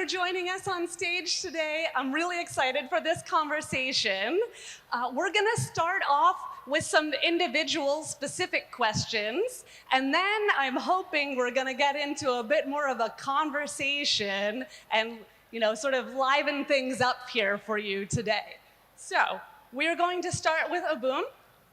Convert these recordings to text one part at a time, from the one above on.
for joining us on stage today. I'm really excited for this conversation. We're going to start off with some individual specific questions, and then I'm hoping we're going to get into a bit more of a conversation and sort of liven things up here for you today. So we're going to start with Abum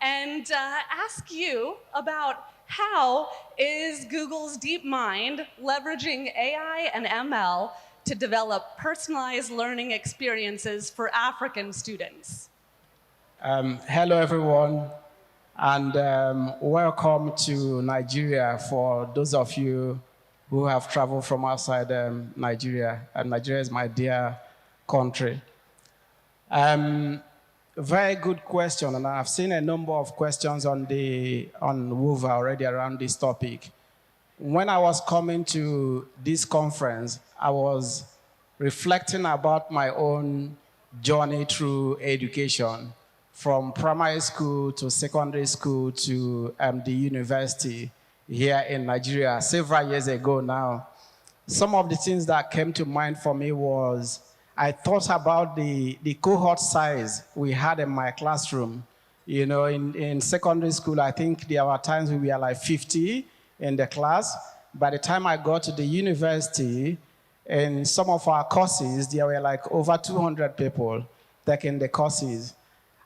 and ask you about how is Google's DeepMind leveraging AI and ML to develop personalized learning experiences for African students? Hello, everyone, and welcome to Nigeria for those of you who have traveled from outside Nigeria. And Nigeria is my dear country. Very good question, and I've seen a number of questions on Wova already around this topic. When I was coming to this conference, I was reflecting about my own journey through education, from primary school to secondary school to the university here in Nigeria several years ago now. Some of the things that came to mind for me was I thought about the cohort size we had in my classroom. In secondary school, I think there were times we were like 50 in the class. By the time I got to the university, in some of our courses, there were like over 200 people taking the courses.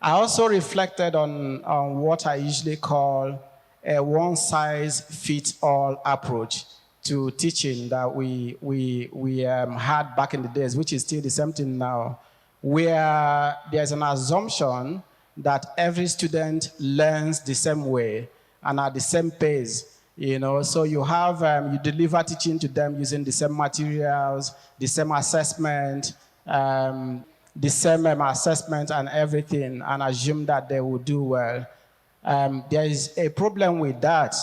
I also reflected on what I usually call a one-size-fits-all approach to teaching that we had back in the days, which is still the same thing now, where there's an assumption that every student learns the same way and at the same pace. So you have, you deliver teaching to them using the same materials, the same assessment, and everything, and assume that they will do well. There is a problem with that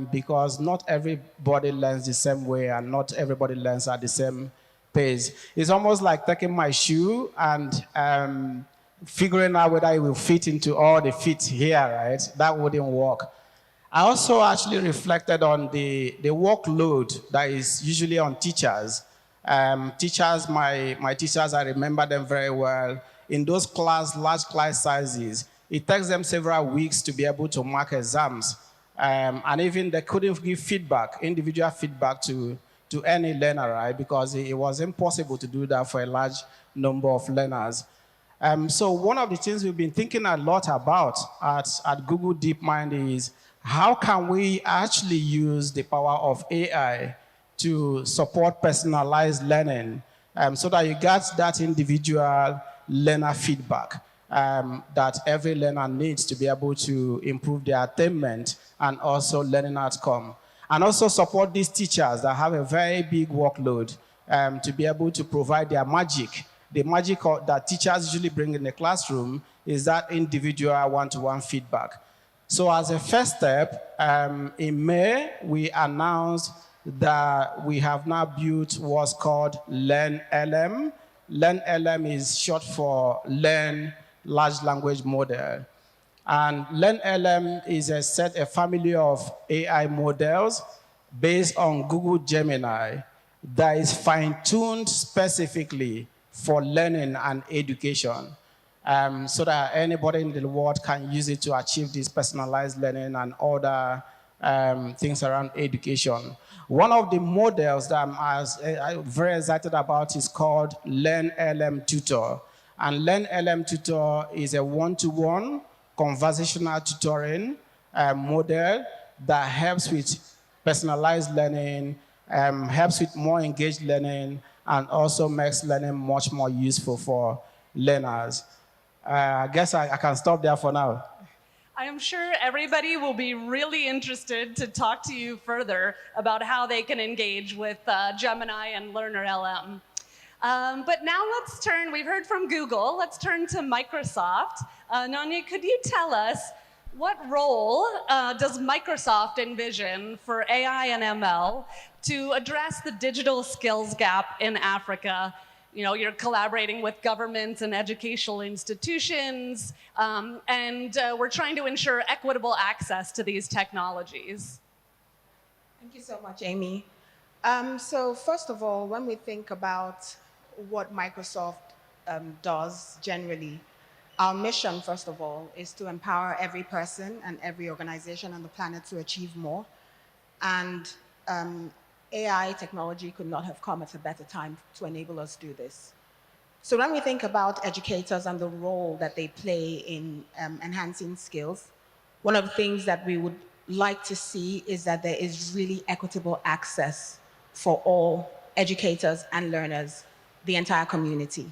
because not everybody learns the same way and not everybody learns at the same pace. It's almost like taking my shoe and figuring out whether it will fit into all the feet here, right? That wouldn't work. I also actually reflected on the workload that is usually on teachers. My teachers, I remember them very well. In those large class sizes, it takes them several weeks to be able to mark exams. And even they couldn't give feedback, individual feedback to any learner, right? Because it was impossible to do that for a large number of learners. So one of the things we've been thinking a lot about at Google DeepMind is how can we actually use the power of AI to support personalized learning so that you get that individual learner feedback that every learner needs to be able to improve their attainment and also learning outcome. And also support these teachers that have a very big workload to be able to provide their magic. The magic that teachers usually bring in the classroom is that individual one-to-one feedback. So as a first step, in May, we announced that we have now built what's called LearnLM. LearnLM is short for Learn Large Language Model. And LearnLM is a family of AI models based on Google Gemini that is fine-tuned specifically for learning and education. So that anybody in the world can use it to achieve this personalized learning and other things around education. One of the models that I'm very excited about is called LearnLM Tutor. And LearnLM Tutor is a one-to-one conversational tutoring model that helps with personalized learning, helps with more engaged learning, and also makes learning much more useful for learners. I guess I can stop there for now. I am sure everybody will be really interested to talk to you further about how they can engage with Gemini and LearnerLM. But now let's turn, we've heard from Google, let's turn to Microsoft. Nanya, could you tell us what role does Microsoft envision for AI and ML to address the digital skills gap in Africa? You're collaborating with governments and educational institutions, and we're trying to ensure equitable access to these technologies. Thank you so much, Amy. So first of all, when we think about what Microsoft does generally, our mission, first of all, is to empower every person and every organization on the planet to achieve more. And AI technology could not have come at a better time to enable us to do this. So when we think about educators and the role that they play in enhancing skills, one of the things that we would like to see is that there is really equitable access for all educators and learners, the entire community.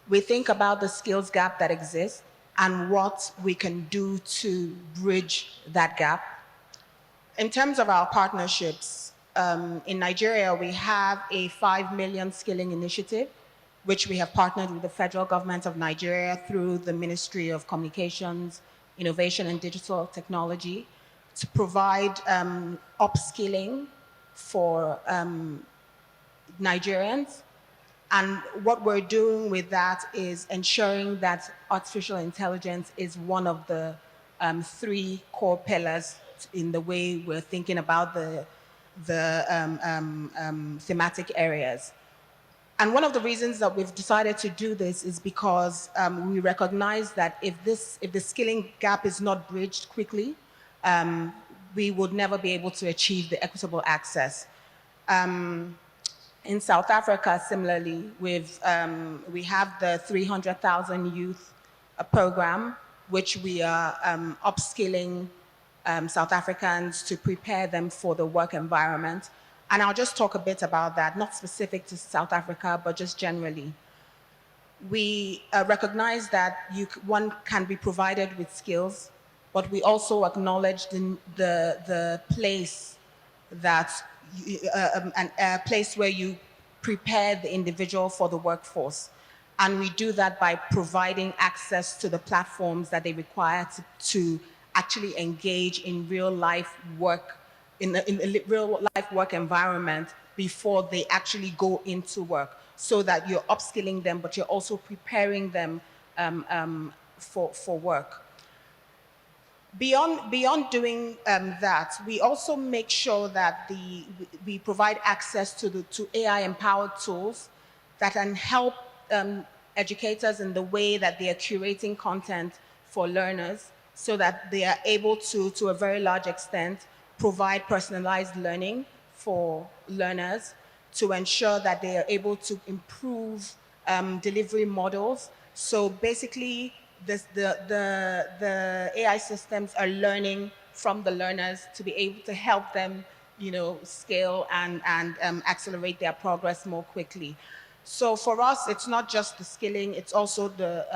We think about the skills gap that exists and what we can do to bridge that gap. In terms of our partnerships, in Nigeria, we have a 5 million skilling initiative, which we have partnered with the federal government of Nigeria through the Ministry of Communications, Innovation and Digital Technology to provide upskilling for Nigerians. And what we're doing with that is ensuring that artificial intelligence is one of the 3 core pillars in the way we're thinking about the thematic areas. And one of the reasons that we've decided to do this is because we recognize that if the skilling gap is not bridged quickly, we would never be able to achieve the equitable access. In South Africa, similarly, we have the 300,000 youth program, which we are upskilling South Africans to prepare them for the work environment. And I'll just talk a bit about that, not specific to South Africa, but just generally. We recognize that one can be provided with skills, but we also acknowledge the place that a place where you prepare the individual for the workforce. And we do that by providing access to the platforms that they require to actually engage in real life work, in a real life work environment before they actually go into work, so that you're upskilling them, but you're also preparing them for work. Beyond doing that, we also make sure that we provide access to AI-empowered tools that can help educators in the way that they are curating content for learners, so that they are able to a very large extent, provide personalized learning for learners, to ensure that they are able to improve delivery models. So basically, the AI systems are learning from the learners to be able to help them, scale and accelerate their progress more quickly. So for us, it's not just the skilling, it's also the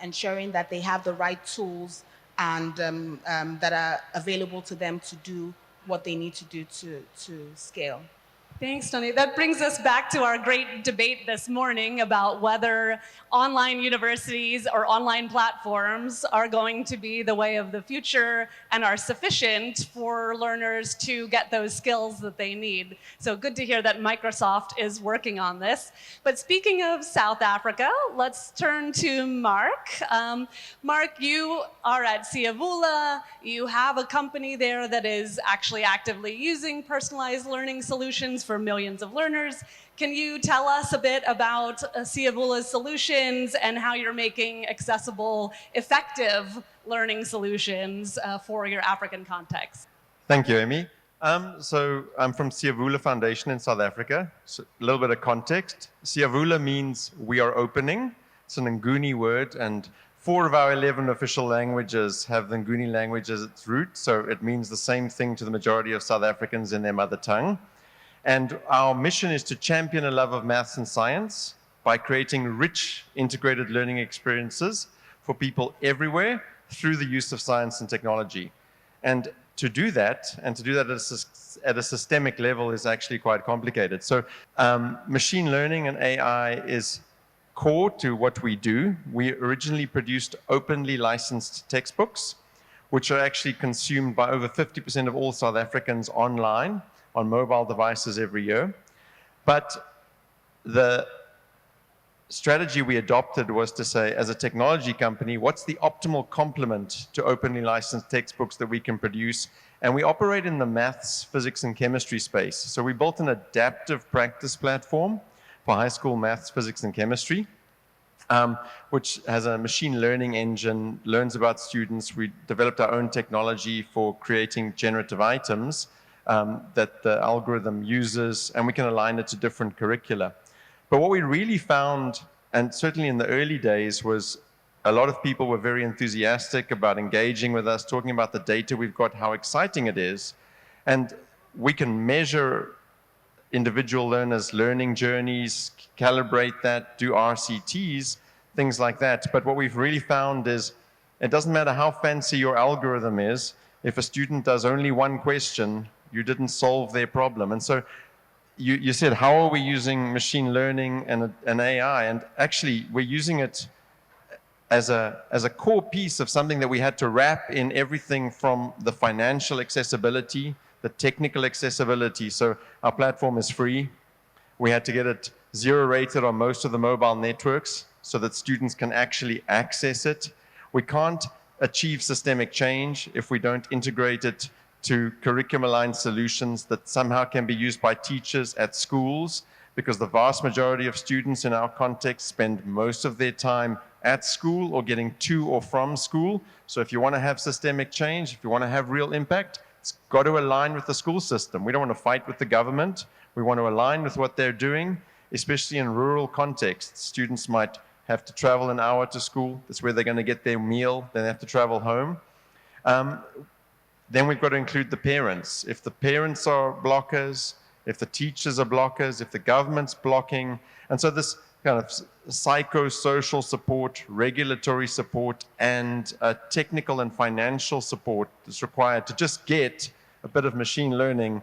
ensuring that they have the right tools and that are available to them to do what they need to do to scale. Thanks, Tony. That brings us back to our great debate this morning about whether online universities or online platforms are going to be the way of the future and are sufficient for learners to get those skills that they need. So good to hear that Microsoft is working on this. But speaking of South Africa, let's turn to Mark. Mark, you are at Siavula. You have a company there that is actually actively using personalized learning solutions for millions of learners. Can you tell us a bit about Siavula's solutions and how you're making accessible, effective learning solutions for your African context? Thank you, Amy. So I'm from Siavula Foundation in South Africa. So a little bit of context. Siavula means we are opening. It's an Nguni word, and 4 of our 11 official languages have the Nguni language as its root, so it means the same thing to the majority of South Africans in their mother tongue. And our mission is to champion a love of maths and science by creating rich, integrated learning experiences for people everywhere through the use of science and technology. And to do that, at a systemic level, is actually quite complicated. So machine learning and AI is core to what we do. We originally produced openly licensed textbooks, which are actually consumed by over 50% of all South Africans online on mobile devices every year. But the strategy we adopted was to say, as a technology company, what's the optimal complement to openly licensed textbooks that we can produce? And we operate in the maths, physics, and chemistry space. So we built an adaptive practice platform for high school maths, physics, and chemistry, which has a machine learning engine, learns about students. We developed our own technology for creating generative items that the algorithm uses, and we can align it to different curricula. But what we really found, and certainly in the early days, was a lot of people were very enthusiastic about engaging with us, talking about the data we've got, how exciting it is. And we can measure individual learners' learning journeys, calibrate that, do RCTs, things like that. But what we've really found is it doesn't matter how fancy your algorithm is, if a student does only one question, you didn't solve their problem. And so you said, how are we using machine learning and AI? And actually, we're using it as a core piece of something that we had to wrap in everything from the financial accessibility, the technical accessibility. So our platform is free. We had to get it 0 rated on most of the mobile networks so that students can actually access it. We can't achieve systemic change if we don't integrate it to curriculum-aligned solutions that somehow can be used by teachers at schools, because the vast majority of students in our context spend most of their time at school or getting to or from school. So if you want to have systemic change, if you want to have real impact, it's got to align with the school system. We don't want to fight with the government. We want to align with what they're doing, especially in rural contexts. Students might have to travel an hour to school. That's where they're going to get their meal. Then they have to travel home. Then we've got to include the parents. If the parents are blockers, if the teachers are blockers, if the government's blocking. And so this kind of psychosocial support, regulatory support, and technical and financial support is required to just get a bit of machine learning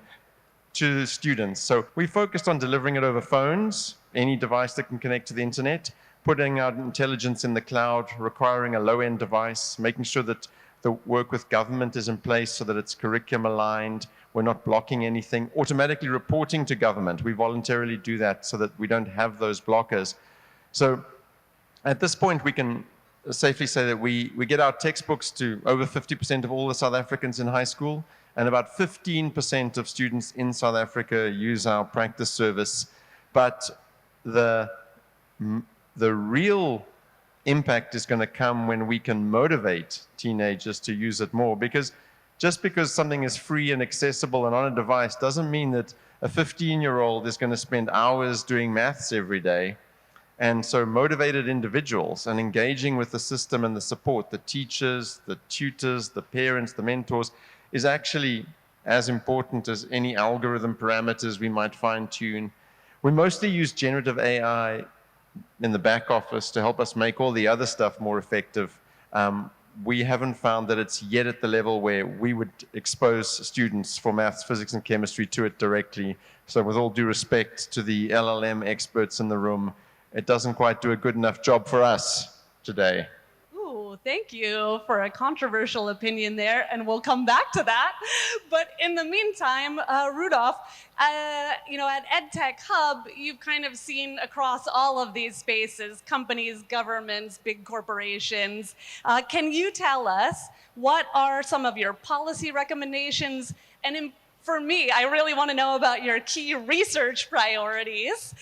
to students. So we focused on delivering it over phones, any device that can connect to the internet, putting out intelligence in the cloud, requiring a low-end device, making sure that the work with government is in place so that it's curriculum aligned, we're not blocking anything, automatically reporting to government. We voluntarily do that so that we don't have those blockers. So at this point, we can safely say that we get our textbooks to over 50% of all the South Africans in high school, and about 15% of students in South Africa use our practice service. But the real impact is going to come when we can motivate teenagers to use it more, because just because something is free and accessible and on a device doesn't mean that a 15-year-old is going to spend hours doing maths every day. And so motivated individuals and engaging with the system and the support, the teachers, the tutors, the parents, the mentors, is actually as important as any algorithm parameters we might fine-tune. We mostly use generative AI in the back office to help us make all the other stuff more effective. We haven't found that it's yet at the level where we would expose students for maths, physics, and chemistry to it directly. So with all due respect to the LLM experts in the room, it doesn't quite do a good enough job for us today. Ooh, thank you for a controversial opinion there, and we'll come back to that. But in the meantime, Rudolph, at EdTech Hub, you've kind of seen across all of these spaces, companies, governments, big corporations. Can you tell us what are some of your policy recommendations? And for me, I really want to know about your key research priorities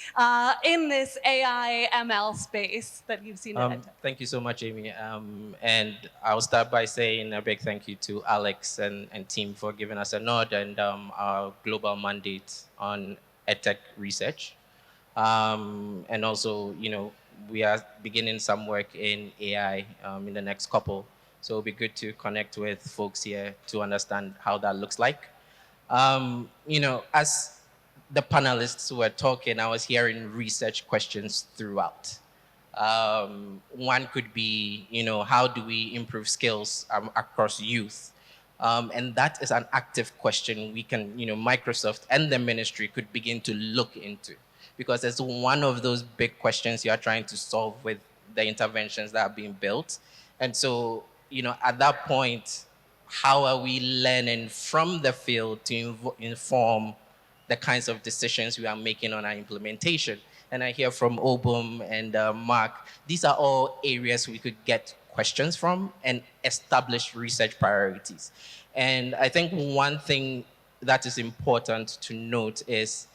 in this AI ML space that you've seen at EdTech. Thank you so much, Amy. And I'll start by saying a big thank you to Alex and team for giving us a nod and our global mandate on EdTech research. And also, we are beginning some work in AI in the next couple. So it'll be good to connect with folks here to understand how that looks like. As the panelists were talking, I was hearing research questions throughout. One could be, how do we improve skills across youth? And that is an active question we can, Microsoft and the ministry could begin to look into, because it's one of those big questions you are trying to solve with the interventions that are being built. And so, at that point, how are we learning from the field to inform the kinds of decisions we are making on our implementation? and I hear from Obum and Mark, these are all areas we could get questions from and establish research priorities. And I think one thing that is important to note is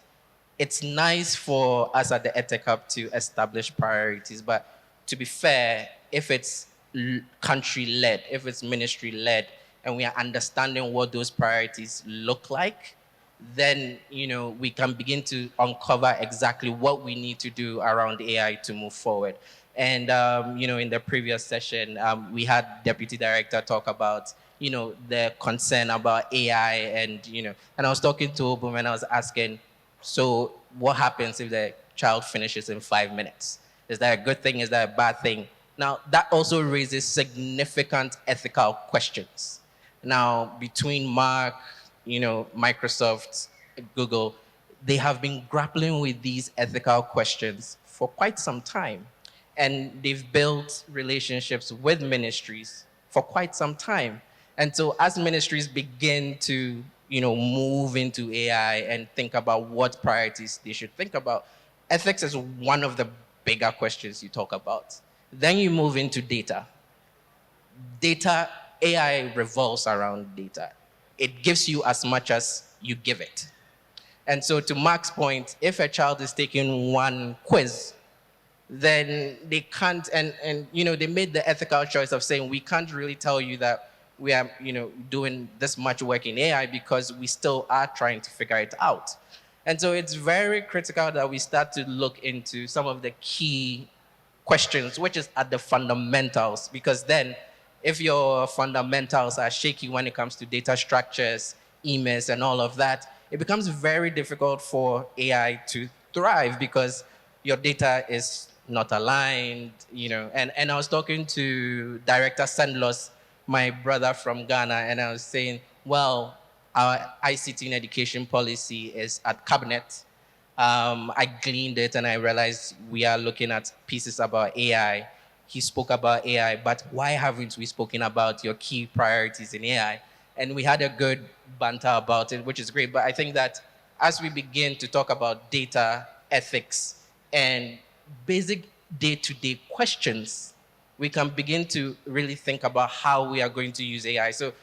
it's nice for us at the EdTech Hub to establish priorities, but to be fair, if it's country-led, if it's ministry-led, and we are understanding what those priorities look like, then we can begin to uncover exactly what we need to do around AI to move forward. And in the previous session, we had Deputy Director talk about the concern about AI, and I was talking to Obum and I was asking, so what happens if the child finishes in 5 minutes? Is that a good thing? Is that a bad thing? Now, that also raises significant ethical questions. Now, between Mark, Microsoft, Google, they have been grappling with these ethical questions for quite some time. And they've built relationships with ministries for quite some time. And so as ministries begin to move into AI and think about what priorities they should think about, ethics is one of the bigger questions you talk about. Then you move into data. Data, AI revolves around data. It gives you as much as you give it. And so to Mark's point, if a child is taking one quiz, then they can't, and they made the ethical choice of saying, we can't really tell you that we are doing this much work in AI because we still are trying to figure it out. And so it's very critical that we start to look into some of the key questions, which is at the fundamentals, because then if your fundamentals are shaky when it comes to data structures, emails, and all of that, it becomes very difficult for AI to thrive because your data is not aligned, And I was talking to Director Sandlos, my brother from Ghana, and I was saying, well, our ICT in education policy is at cabinet. I gleaned it and I realized we are looking at pieces about AI. He spoke about AI, but why haven't we spoken about your key priorities in AI? And we had a good banter about it, which is great. But I think that as we begin to talk about data ethics and basic day-to-day questions, we can begin to really think about how we are going to use AI. So,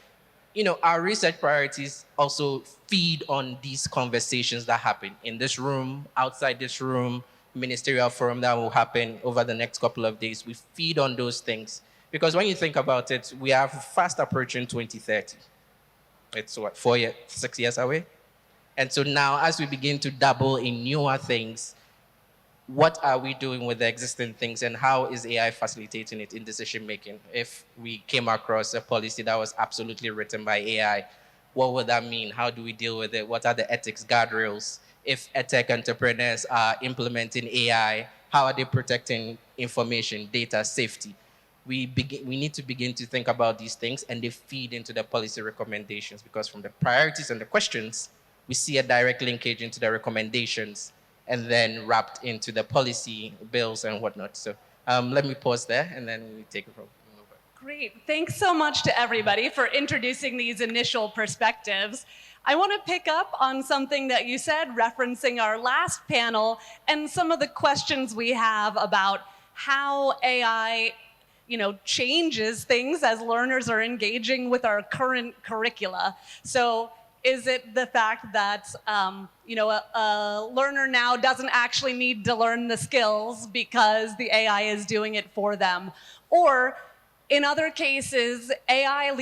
our research priorities also feed on these conversations that happen in this room, outside this room, ministerial forum that will happen over the next couple of days. We feed on those things. Because when you think about it, we are fast approaching 2030. It's what, 6 years away? And so now, as we begin to dabble in newer things, what are we doing with the existing things and how is AI facilitating it in decision making? If we came across a policy that was absolutely written by AI, what would that mean? How do we deal with it? What are the ethics guardrails? If EdTech entrepreneurs are implementing AI, how are they protecting information, data, safety? We need to begin to think about these things, and they feed into the policy recommendations, because from the priorities and the questions, we see a direct linkage into the recommendations and then wrapped into the policy bills and whatnot. So let me pause there and then we take it from over. Great. Thanks so much to everybody for introducing these initial perspectives. I want to pick up on something that you said, referencing our last panel and some of the questions we have about how AI changes things as learners are engaging with our current curricula. So is it the fact that a learner now doesn't actually need to learn the skills because the AI is doing it for them? Or in other cases, AI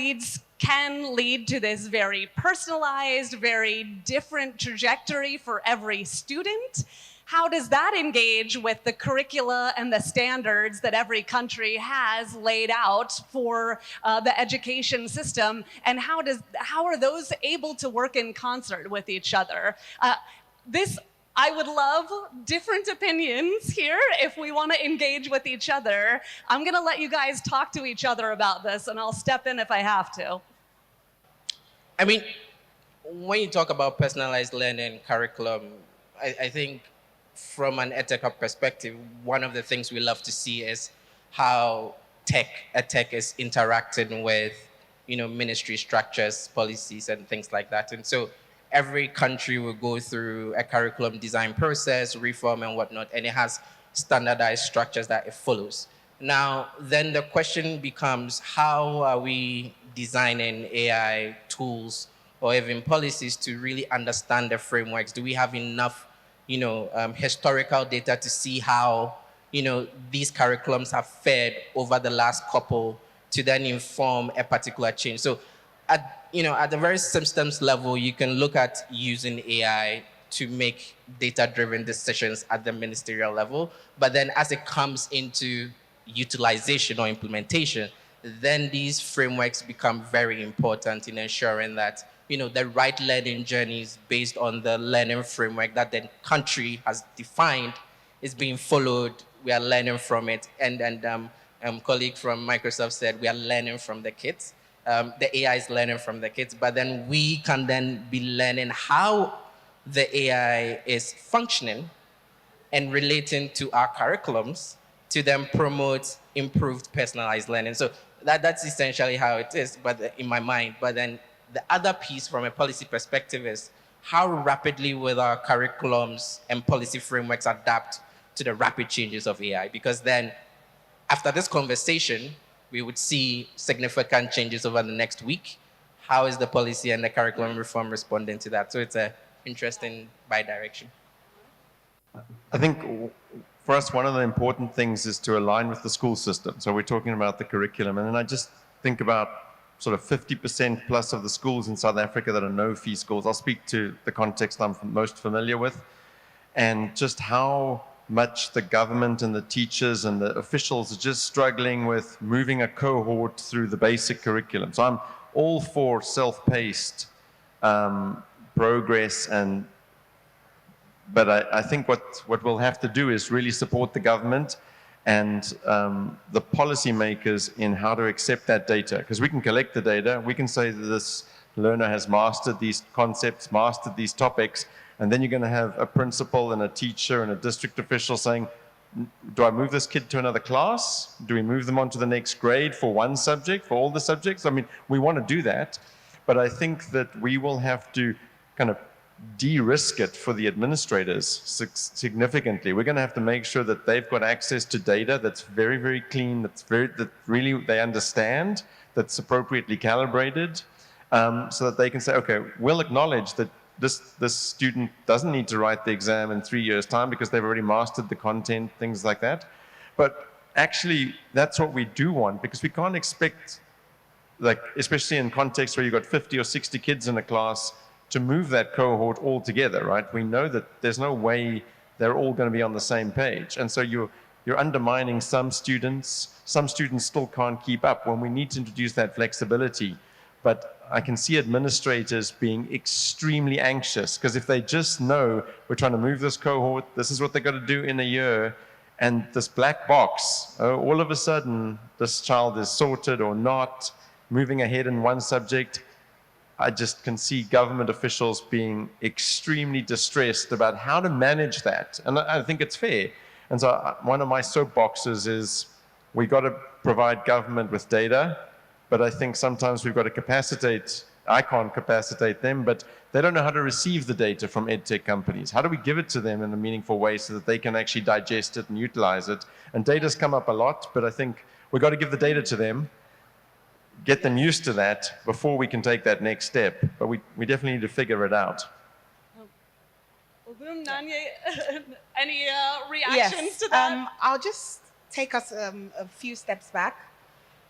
can lead to this very personalized, very different trajectory for every student. How does that engage with the curricula and the standards that every country has laid out for the education system? And how are those able to work in concert with each other? I would love different opinions here if we want to engage with each other. I'm going to let you guys talk to each other about this, and I'll step in if I have to. I mean, when you talk about personalized learning curriculum, I think from an EdTech perspective, one of the things we love to see is how EdTech is interacting with, ministry structures, policies, and things like that. And so every country will go through a curriculum design process, reform and whatnot, and it has standardized structures that it follows. Now, then the question becomes, how are we designing AI tools or even policies to really understand the frameworks? Do we have enough, historical data to see how, these curriculums have fared over the last couple to then inform a particular change? So at the very systems level, you can look at using AI to make data-driven decisions at the ministerial level. But then as it comes into utilization or implementation, then these frameworks become very important in ensuring that the right learning journeys based on the learning framework that the country has defined is being followed. We are learning from it, and colleague from Microsoft said we are learning from the kids. The AI is learning from the kids, but then we can then be learning how the AI is functioning and relating to our curriculums to then promote improved personalized learning. So that's essentially how it is, but in my mind. But then the other piece from a policy perspective is how rapidly will our curriculums and policy frameworks adapt to the rapid changes of AI? Because then after this conversation, we would see significant changes over the next week. How is the policy and the curriculum reform responding to that? So it's an interesting bi-direction. I think for us, one of the important things is to align with the school system. So we're talking about the curriculum. And then I just think about sort of 50% plus of the schools in South Africa that are no-fee schools. I'll speak to the context I'm most familiar with, and just how much the government and the teachers and the officials are just struggling with moving a cohort through the basic curriculum. So I'm all for self-paced progress, but I think what we'll have to do is really support the government and the policymakers in how to accept that data. Because we can collect the data, we can say that this learner has mastered these concepts, mastered these topics, and then you're going to have a principal and a teacher and a district official saying, do I move this kid to another class? Do we move them on to the next grade for one subject, for all the subjects? I mean, we want to do that, but I think that we will have to kind of de-risk it for the administrators significantly. We're going to have to make sure that they've got access to data that's very, very clean, that really they understand, that's appropriately calibrated, so that they can say, okay, we'll acknowledge that this student doesn't need to write the exam in 3 years' time because they've already mastered the content, things like that. But actually, that's what we do want, because we can't expect, like, especially in contexts where you've got 50 or 60 kids in a class, to move that cohort all together, right? We know that there's no way they're all going to be on the same page. And so you're undermining some students. Some students still can't keep up when we need to introduce that flexibility. But I can see administrators being extremely anxious, because if they just know we're trying to move this cohort, this is what they've got to do in a year, and this black box, all of a sudden this child is sorted or not, moving ahead in one subject, I just can see government officials being extremely distressed about how to manage that. And I think it's fair. And so one of my soapboxes is we got to provide government with data, but I think sometimes we've got to capacitate. I can't capacitate them, but they don't know how to receive the data from EdTech companies. How do we give it to them in a meaningful way so that they can actually digest it and utilize it? And data's come up a lot, but I think we've got to give the data to them, get them used to that before we can take that next step. But we definitely need to figure it out. Any reactions to that? I'll just take us a few steps back,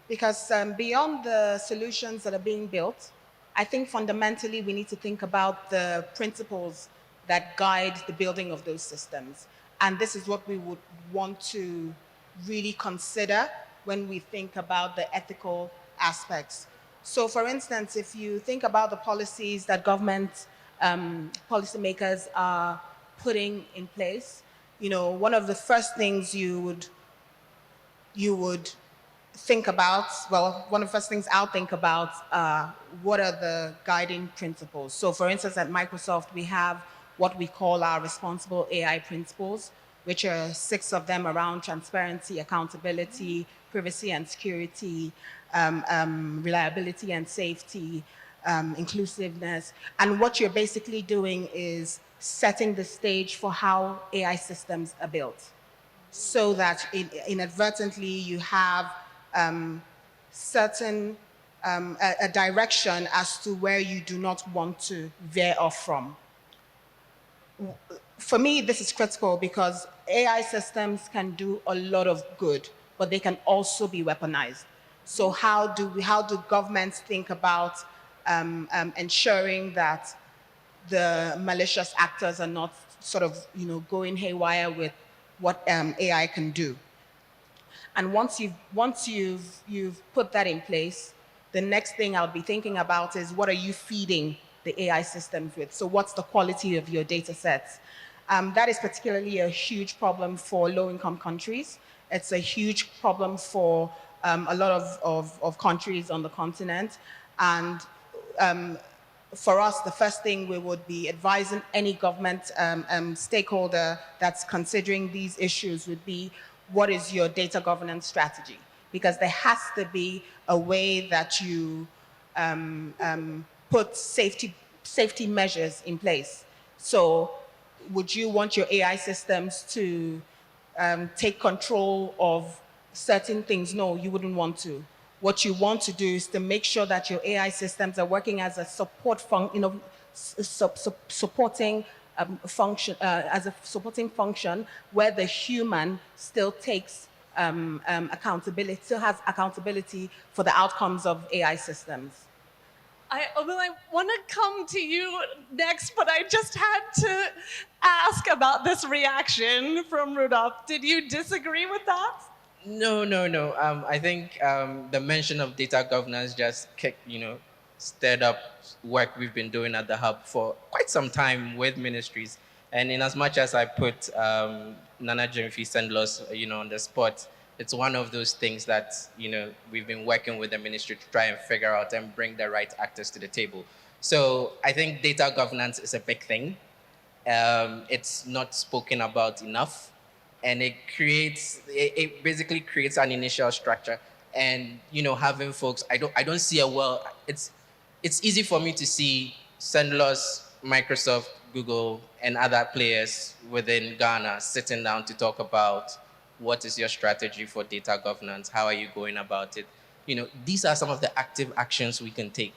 because beyond the solutions that are being built, I think fundamentally we need to think about the principles that guide the building of those systems. And this is what we would want to really consider when we think about the ethical aspects. So for instance, if you think about the policies that government policymakers are putting in place, one of the first things you would think about, well, one of the first things I'll think about, what are the guiding principles? So for instance, at Microsoft, we have what we call our responsible AI principles, which are 6 of them around transparency, accountability, privacy and security, reliability and safety, inclusiveness. And what you're basically doing is setting the stage for how AI systems are built, so that inadvertently you have certain a direction as to where you do not want to veer off from. For me, this is critical because AI systems can do a lot of good, but they can also be weaponized. So how do governments think about ensuring that the malicious actors are not sort of going haywire with what AI can do? And once you've put that in place, the next thing I'll be thinking about is what are you feeding the AI systems with? So what's the quality of your data sets? That is particularly a huge problem for low-income countries. It's a huge problem for a lot of countries on the continent. And for us, the first thing we would be advising any government stakeholder that's considering these issues would be, what is your data governance strategy? Because there has to be a way that you put safety measures in place. So would you want your AI systems to take control of certain things? No, you wouldn't want to. What you want to do is to make sure that your AI systems are working as a supporting function, as a supporting function where the human still takes accountability, still has accountability for the outcomes of AI systems. I want to come to you next, but I just had to ask about this reaction from Rudolph. Did you disagree with that? No. I think the mention of data governance just stirred up work we've been doing at the Hub for quite some time with ministries. And in as much as I put Nana Jemfi Sendlos, on the spot, it's one of those things that, we've been working with the ministry to try and figure out and bring the right actors to the table. So I think data governance is a big thing. It's not spoken about enough. And it basically creates an initial structure. And, having folks, I don't see it's easy for me to see Sendlos, Microsoft, Google, and other players within Ghana sitting down to talk about what is your strategy for data governance, how are you going about it. These are some of the active actions we can take.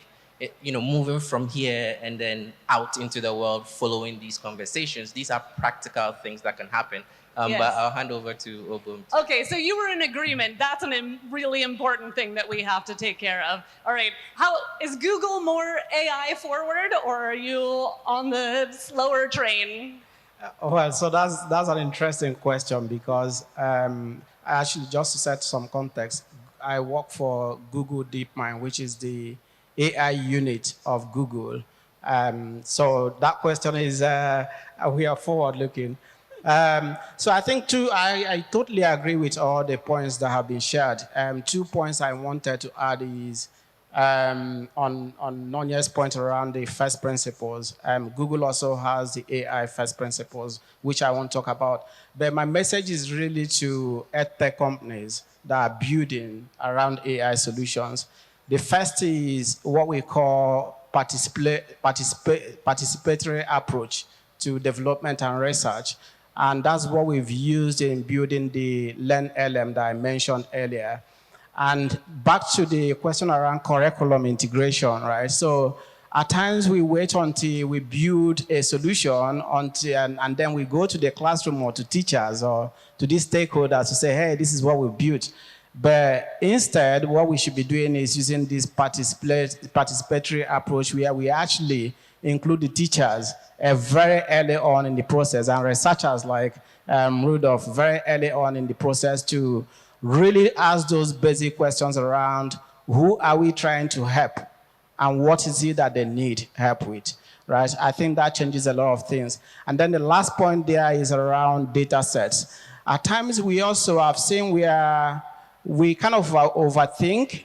Moving from here and then out into the world, following these conversations. These are practical things that can happen. Yes. But I'll hand over to Obum. Okay, so you were in agreement. That's a really important thing that we have to take care of. All right, is Google more AI forward, or are you on the slower train? Well, so that's an interesting question because actually, just to set some context, I work for Google DeepMind, which is the AI unit of Google. So that question is, we are forward-looking. So I think I totally agree with all the points that have been shared. 2 points I wanted to add is on Nonye's point around the first principles. Google also has the AI first principles, which I won't talk about. But my message is really to EdTech companies that are building around AI solutions. The first is what we call participatory approach to development and research. And that's what we've used in building the LearnLM that I mentioned earlier. And back to the question around curriculum integration, right? So at times we wait until we build a solution and then we go to the classroom or to teachers or to these stakeholders to say, hey, this is what we built. But instead, what we should be doing is using this participatory approach where we actually include the teachers very early on in the process and researchers like Rudolph very early on in the process to really ask those basic questions around who are we trying to help and what is it that they need help with, right? I think that changes a lot of things. And then the last point there is around data sets. At times we also have seen where we kind of overthink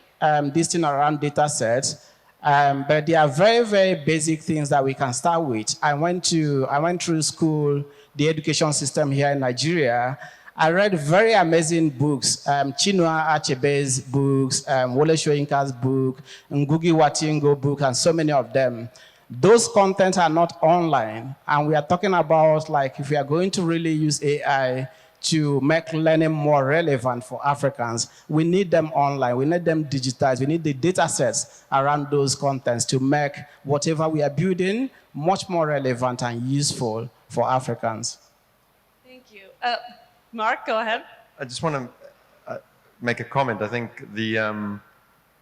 this thing around data sets. But there are very, very basic things that we can start with. I went through school, the education system here in Nigeria, I read very amazing books, Chinua Achebe's books, Wole Soyinka's book, Ngugi Watingo book, and so many of them. Those contents are not online, and we are talking about like if we are going to really use AI to make learning more relevant for Africans, we need them online, we need them digitized, we need the data sets around those contents to make whatever we are building much more relevant and useful for Africans. Thank you. Mark, go ahead. I just want to make a comment. I think the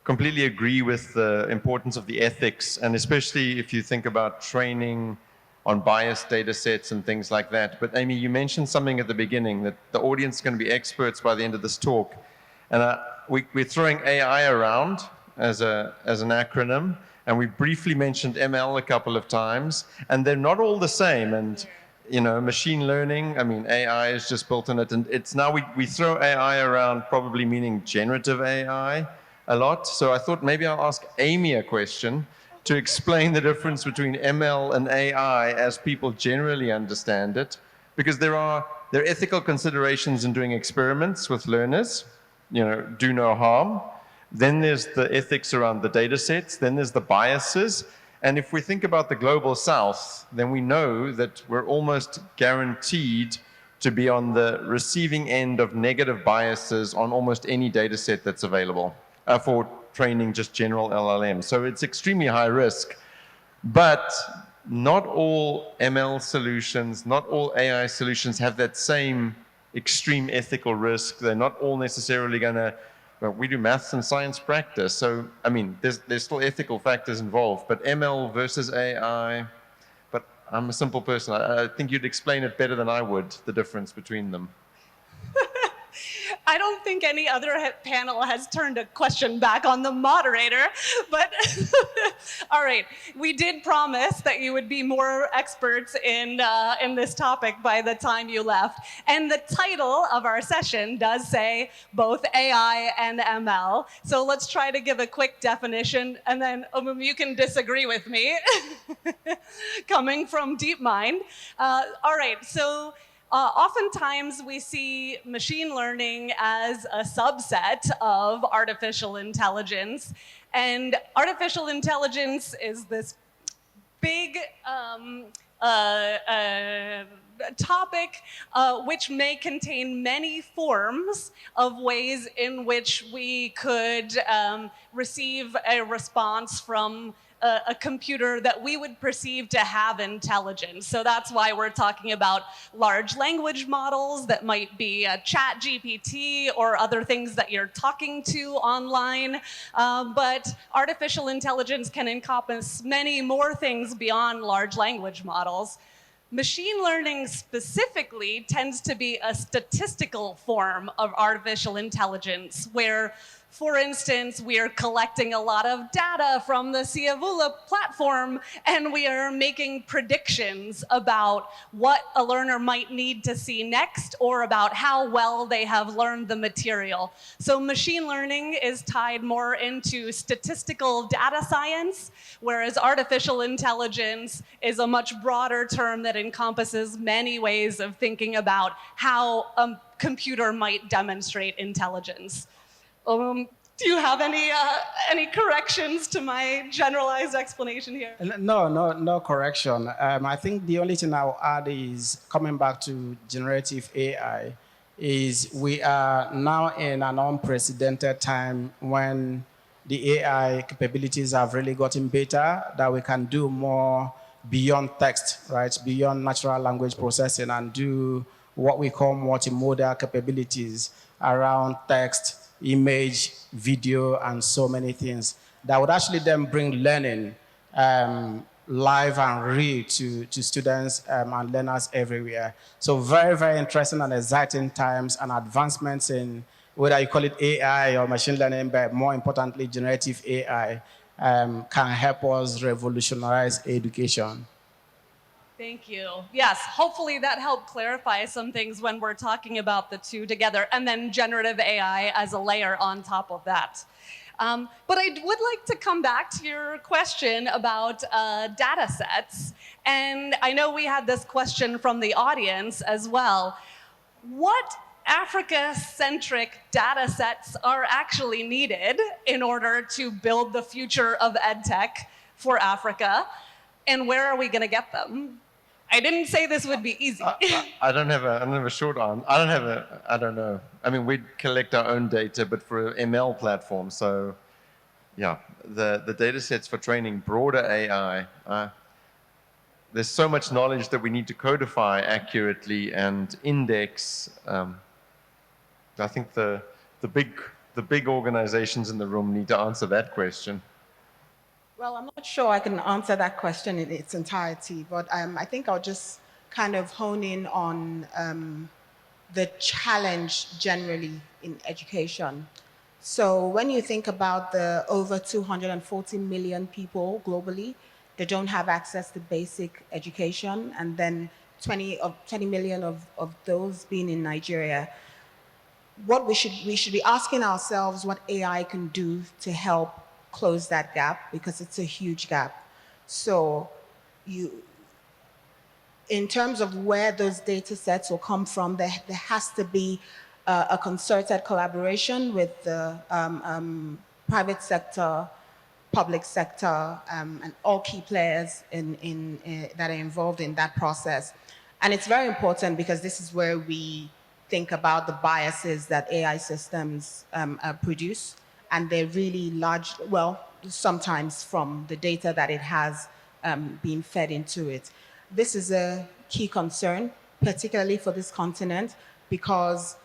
completely agree with the importance of the ethics, and especially if you think about training on biased data sets and things like that. But Amy, you mentioned something at the beginning, that the audience is going to be experts by the end of this talk. And we're throwing AI around as an acronym, and we briefly mentioned ML a couple of times, and they're not all the same. And you know, machine learning, I mean, AI is just built in it, and it's now we throw AI around probably meaning generative AI a lot. So I thought maybe I'll ask Amy a question to explain the difference between ML and AI as people generally understand it, because there are ethical considerations in doing experiments with learners, you know, do no harm. Then there's the ethics around the data sets, then there's the biases. And if we think about the global south, then we know that we're almost guaranteed to be on the receiving end of negative biases on almost any data set that's available for training just general LLM. So it's extremely high risk. But not all ML solutions, not all AI solutions have that same extreme ethical risk. They're not all necessarily going to, well, we do maths and science practice. So, I mean, there's still ethical factors involved. But ML versus AI, but I'm a simple person. I think you'd explain it better than I would, the difference between them. I don't think any other panel has turned a question back on the moderator, but all right. We did promise that you would be more experts in this topic by the time you left. And the title of our session does say both AI and ML. So let's try to give a quick definition, and then you can disagree with me, coming from DeepMind. All right, so oftentimes we see machine learning as a subset of artificial intelligence. And artificial intelligence is this big topic which may contain many forms of ways in which we could receive a response from a computer that we would perceive to have intelligence. So that's why we're talking about large language models that might be a chat GPT or other things that you're talking to online. But artificial intelligence can encompass many more things beyond large language models. Machine learning specifically tends to be a statistical form of artificial intelligence where, for instance, we are collecting a lot of data from the Siavula platform, and we are making predictions about what a learner might need to see next or about how well they have learned the material. So machine learning is tied more into statistical data science, whereas artificial intelligence is a much broader term that encompasses many ways of thinking about how a computer might demonstrate intelligence. Do you have any corrections to my generalized explanation here? No correction. I think the only thing I'll add is coming back to generative AI is we are now in an unprecedented time when the AI capabilities have really gotten better, that we can do more beyond text, right? Beyond natural language processing, and do what we call multimodal capabilities around text, image, video, and so many things that would actually then bring learning live and real to students and learners everywhere. So very, very interesting and exciting times, and advancements in whether you call it AI or machine learning, but more importantly, generative AI can help us revolutionize education. Thank you. Yes, hopefully that helped clarify some things when we're talking about the two together, and then generative AI as a layer on top of that. But I would like to come back to your question about data sets. And I know we had this question from the audience as well. What Africa-centric data sets are actually needed in order to build the future of EdTech for Africa? And where are we going to get them? I didn't say this would be easy. I don't have a short answer. I don't know. I mean, we collect our own data, but for an ML platform. So, yeah, the data sets for training broader AI. There's so much knowledge that we need to codify accurately and index. I think the big organizations in the room need to answer that question. Well, I'm not sure I can answer that question in its entirety, but I think I'll just kind of hone in on the challenge generally in education. So when you think about the over 240 million people globally that don't have access to basic education, and then 20 million of those being in Nigeria, what we should be asking ourselves what AI can do to help close that gap, because it's a huge gap. So in terms of where those data sets will come from, there has to be a concerted collaboration with the private sector, public sector, and all key players that are involved in that process. And it's very important because this is where we think about the biases that AI systems produce, and they're really large, well, sometimes from the data that it has been fed into it. This is a key concern, particularly for this continent, because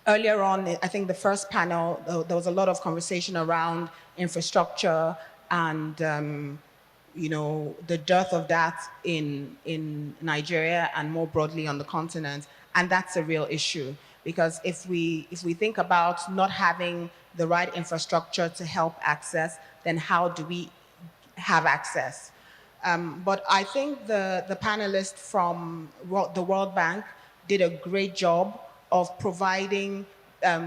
earlier on, I think the first panel, there was a lot of conversation around infrastructure and the dearth of that in Nigeria and more broadly on the continent. And that's a real issue, because if we think about not having the right infrastructure to help access, then how do we have access? But I think the panelists from the World Bank did a great job of providing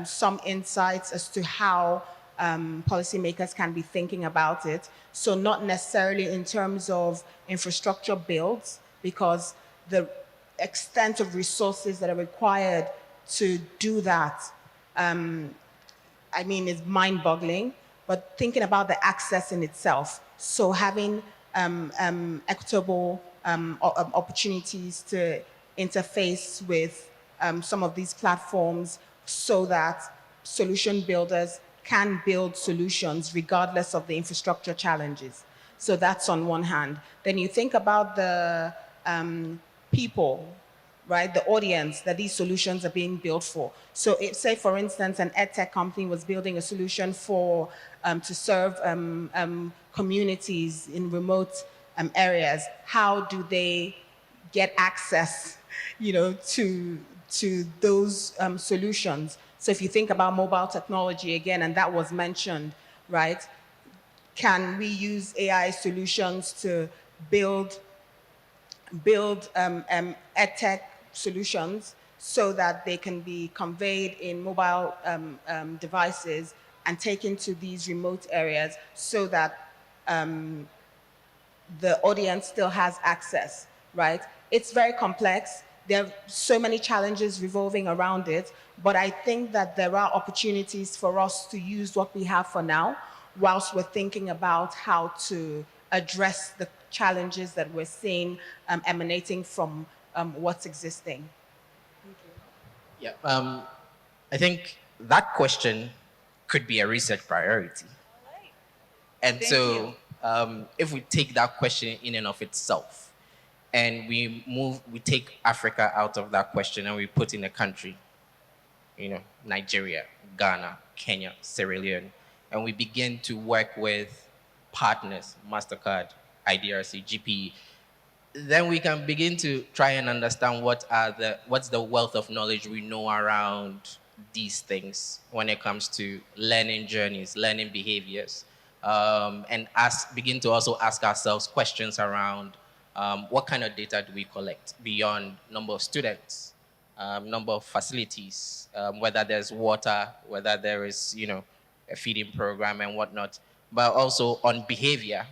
some insights as to how policymakers can be thinking about it. So not necessarily in terms of infrastructure builds, because the extent of resources that are required to do that, is mind-boggling, but thinking about the access in itself. So having equitable opportunities to interface with some of these platforms so that solution builders can build solutions regardless of the infrastructure challenges. So that's on one hand. Then you think about the people, right? The audience that these solutions are being built for. So if, say, for instance, an EdTech company was building a solution for to serve communities in remote areas, how do they get access, to those solutions? So if you think about mobile technology again, and that was mentioned, right? Can we use AI solutions to build EdTech solutions so that they can be conveyed in mobile devices and taken to these remote areas so that the audience still has access, right? It's very complex. There are so many challenges revolving around it, but I think that there are opportunities for us to use what we have for now, whilst we're thinking about how to address the challenges that we're seeing emanating from what's existing. Thank you. Yeah, I think that question could be a research priority. And Thank so if we take that question in and of itself, and we take Africa out of that question and we put in a country, Nigeria, Ghana, Kenya, Sierra Leone, and we begin to work with partners, MasterCard, IDRC, GPE, then we can begin to try and understand what's the wealth of knowledge we know around these things when it comes to learning journeys, learning behaviors, and begin to also ask ourselves questions around what kind of data do we collect beyond number of students, number of facilities, whether there's water, whether there is, a feeding program and whatnot, but also on behavior.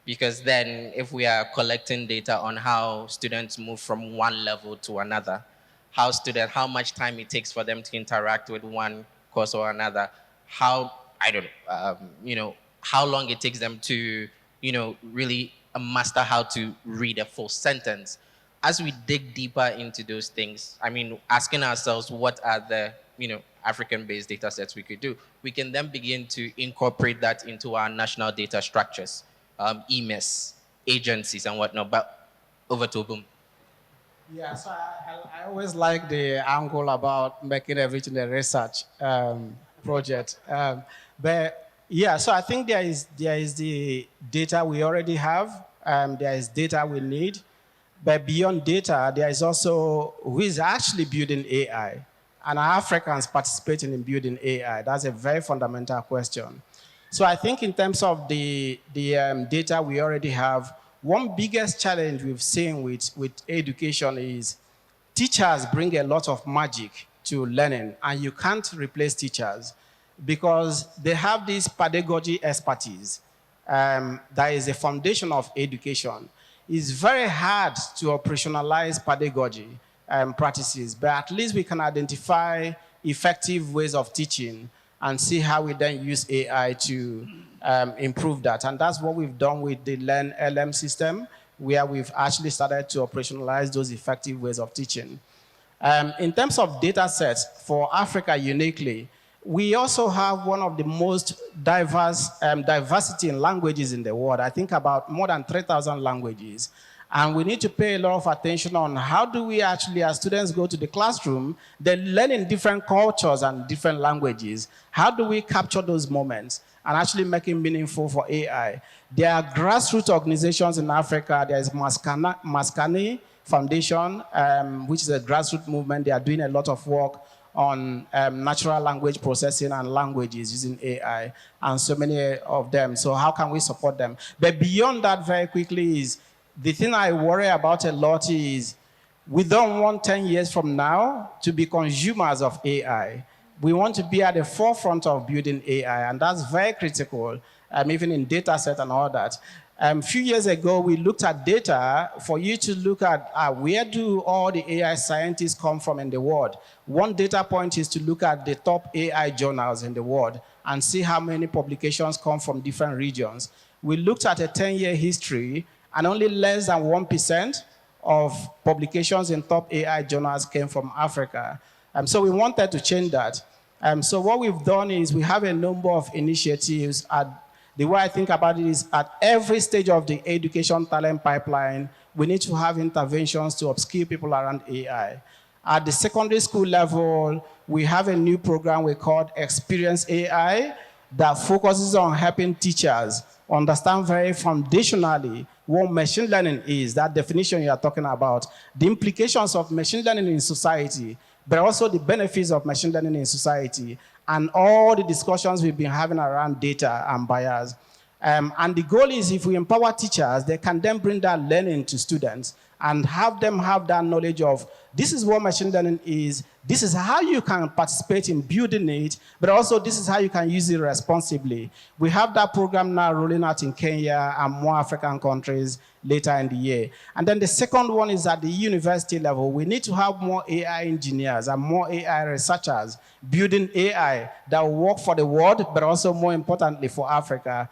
Because then if we are collecting data on how students move from one level to another, how much time it takes for them to interact with one course or another, how, I don't know, how long it takes them to, really master how to read a full sentence. As we dig deeper into those things, I mean, asking ourselves what are the, African-based data sets we could do, we can then begin to incorporate that into our national data structures, EMIS, agencies and whatnot. But over to Boom. Yeah, so I always like the angle about making everything a research project. But yeah, so I think there is the data we already have, there is data we need, but beyond data, there is also who is actually building AI, and are Africans participating in building AI? That's a very fundamental question. So I think in terms of the data we already have, one biggest challenge we've seen with education is teachers bring a lot of magic to learning, and you can't replace teachers because they have this pedagogy expertise that is the foundation of education. It's very hard to operationalize pedagogy practices, but at least we can identify effective ways of teaching and see how we then use AI to improve that. And that's what we've done with the Learn LM system, where we've actually started to operationalize those effective ways of teaching. In terms of data sets for Africa uniquely, we also have one of the most diverse diversity in languages in the world. I think about more than 3,000 languages. And we need to pay a lot of attention on how do we actually, as students go to the classroom, they learn in different cultures and different languages. How do we capture those moments and actually make it meaningful for AI? There are grassroots organizations in Africa. There is MasterCard Foundation, which is a grassroots movement. They are doing a lot of work on natural language processing and languages using AI, and so many of them. So how can we support them? But beyond that, very quickly, is the thing I worry about a lot is we don't want 10 years from now to be consumers of AI. We want to be at the forefront of building AI, and that's very critical, even in data set and all that. A few years ago, we looked at data for you to look at where do all the AI scientists come from in the world. One data point is to look at the top AI journals in the world and see how many publications come from different regions. We looked at a 10-year history, and only less than 1% of publications in top AI journals came from Africa. So we wanted to change that. So what we've done is we have a number of initiatives. The way I think about it is at every stage of the education talent pipeline, we need to have interventions to upskill people around AI. At the secondary school level, we have a new program we call Experience AI that focuses on helping teachers understand very foundationally what machine learning is, that definition you are talking about, the implications of machine learning in society, but also the benefits of machine learning in society, and all the discussions we've been having around data and bias. And the goal is if we empower teachers, they can then bring that learning to students and have them have that knowledge of this is what machine learning is, this is how you can participate in building it, but also this is how you can use it responsibly. We have that program now rolling out in Kenya and more African countries later in the year. And then the second one is at the university level. We need to have more AI engineers and more AI researchers building AI that will work for the world, but also more importantly for Africa.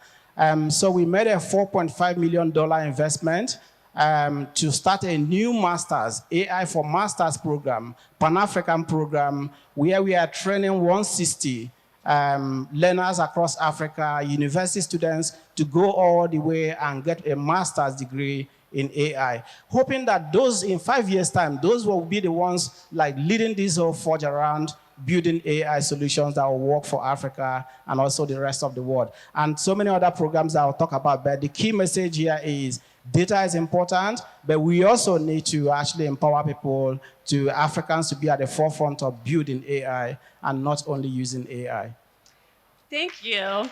So we made a $4.5 million investment to start a new master's, AI for Masters program, Pan-African program, where we are training 160 learners across Africa, university students, to go all the way and get a master's degree in AI. Hoping that those, in 5 years' time, those will be the ones like leading this whole forge around building AI solutions that will work for Africa and also the rest of the world. And so many other programs that I'll talk about, but the key message here is data is important, but we also need to actually empower people, to Africans, to be at the forefront of building AI and not only using AI. Thank you.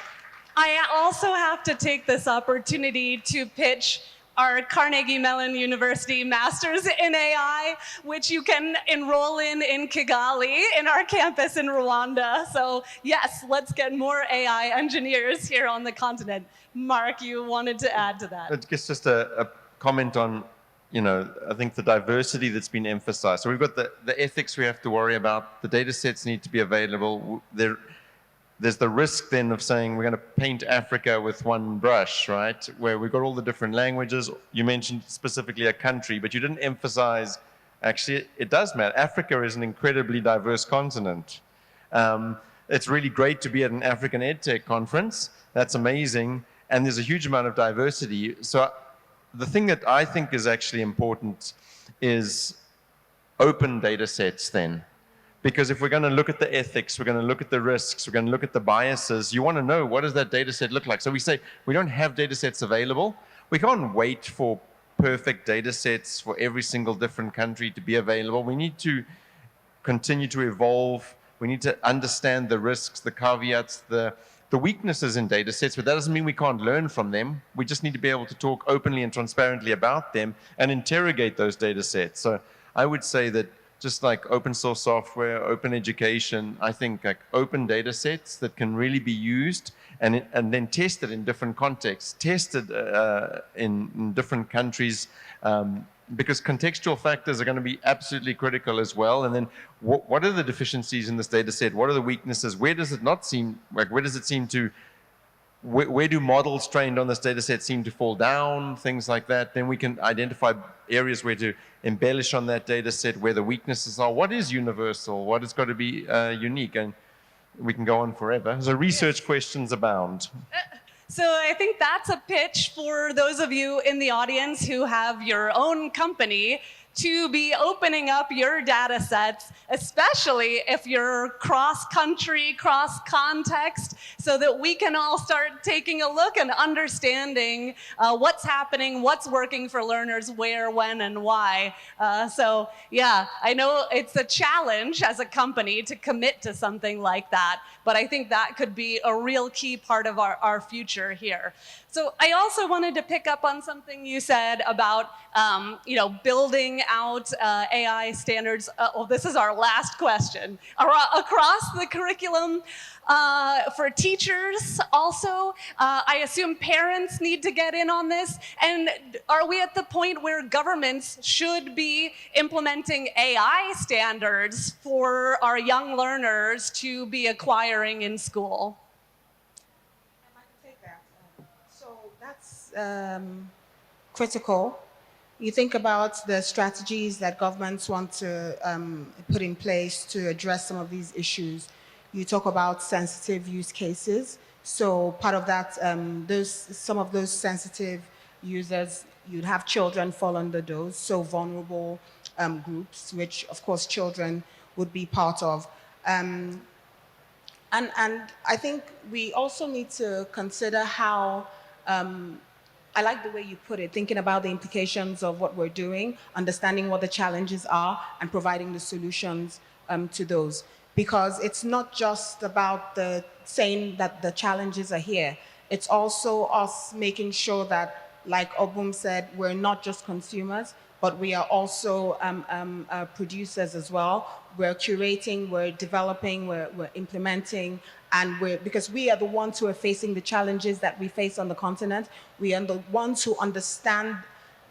I also have to take this opportunity to pitch our Carnegie Mellon University Masters in AI, which you can enroll in Kigali, in our campus in Rwanda. So yes, let's get more AI engineers here on the continent. Mark, you wanted to add to that. I guess just a comment on I think the diversity that's been emphasized. So we've got the ethics we have to worry about. The data sets need to be available. There's the risk then of saying we're going to paint Africa with one brush, right? Where we've got all the different languages. You mentioned specifically a country, but you didn't emphasize, actually, it does matter. Africa is an incredibly diverse continent. It's really great to be at an African EdTech conference. That's amazing. And there's a huge amount of diversity. So the thing that I think is actually important is open data sets then. Because if we're going to look at the ethics, we're going to look at the risks, we're going to look at the biases, you want to know what does that data set look like. So we say we don't have data sets available. We can't wait for perfect data sets for every single different country to be available. We need to continue to evolve. We need to understand the risks, the caveats, the weaknesses in data sets, but that doesn't mean we can't learn from them. We just need to be able to talk openly and transparently about them and interrogate those data sets. So I would say that just like open source software, open education, I think like open data sets that can really be used and then tested in different contexts, tested in different countries, because contextual factors are going to be absolutely critical as well. And then what are the deficiencies in this data set? What are the weaknesses? Where does it not seem, like where does it seem to, where do models trained on this data set seem to fall down, things like that? Then we can identify areas where to embellish on that data set, where the weaknesses are. What is universal? What has got to be unique? And we can go on forever. So research questions abound. So I think that's a pitch for those of you in the audience who have your own company to be opening up your data sets, especially if you're cross-country, cross-context, so that we can all start taking a look and understanding what's happening, what's working for learners, where, when, and why. So yeah, I know it's a challenge as a company to commit to something like that, but I think that could be a real key part of our future here. So I also wanted to pick up on something you said about building out AI standards. This is our last question. Across the curriculum, for teachers also, I assume parents need to get in on this. And are we at the point where governments should be implementing AI standards for our young learners to be acquiring in school? I can take that. So that's critical. You think about the strategies that governments want to put in place to address some of these issues. You talk about sensitive use cases. So part of that, some of those sensitive users, you'd have children fall under those, so vulnerable groups, which of course children would be part of. And I think we also need to consider how, I like the way you put it, thinking about the implications of what we're doing, understanding what the challenges are, and providing the solutions to those. Because it's not just about saying that the challenges are here. It's also us making sure that, like Obum said, we're not just consumers, but we are also producers as well. We're curating, we're developing, we're implementing, and because we are the ones who are facing the challenges that we face on the continent. We are the ones who understand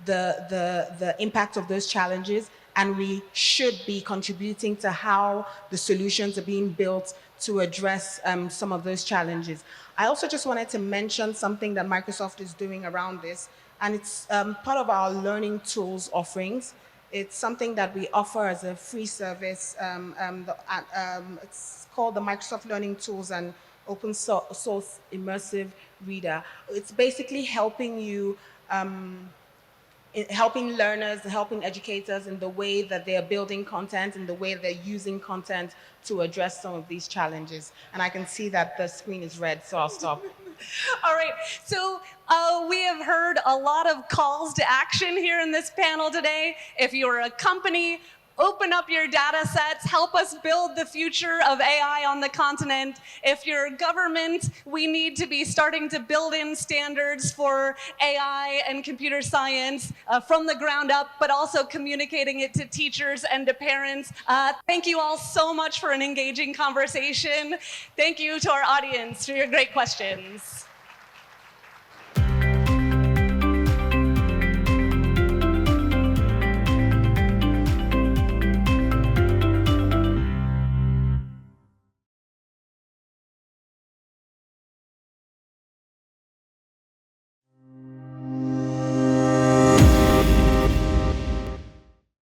the impact of those challenges, and we should be contributing to how the solutions are being built to address some of those challenges. I also just wanted to mention something that Microsoft is doing around this, and it's part of our learning tools offerings. It's something that we offer as a free service. It's called the Microsoft Learning Tools and Open Source Immersive Reader. It's basically helping you, helping learners, helping educators in the way that they're building content, in the way they're using content to address some of these challenges. And I can see that the screen is red, so I'll stop. All right, so we have heard a lot of calls to action here in this panel today. If you're a company, open up your data sets, help us build the future of AI on the continent. If you're a government, we need to be starting to build in standards for AI and computer science from the ground up, but also communicating it to teachers and to parents. Thank you all so much for an engaging conversation. Thank you to our audience for your great questions.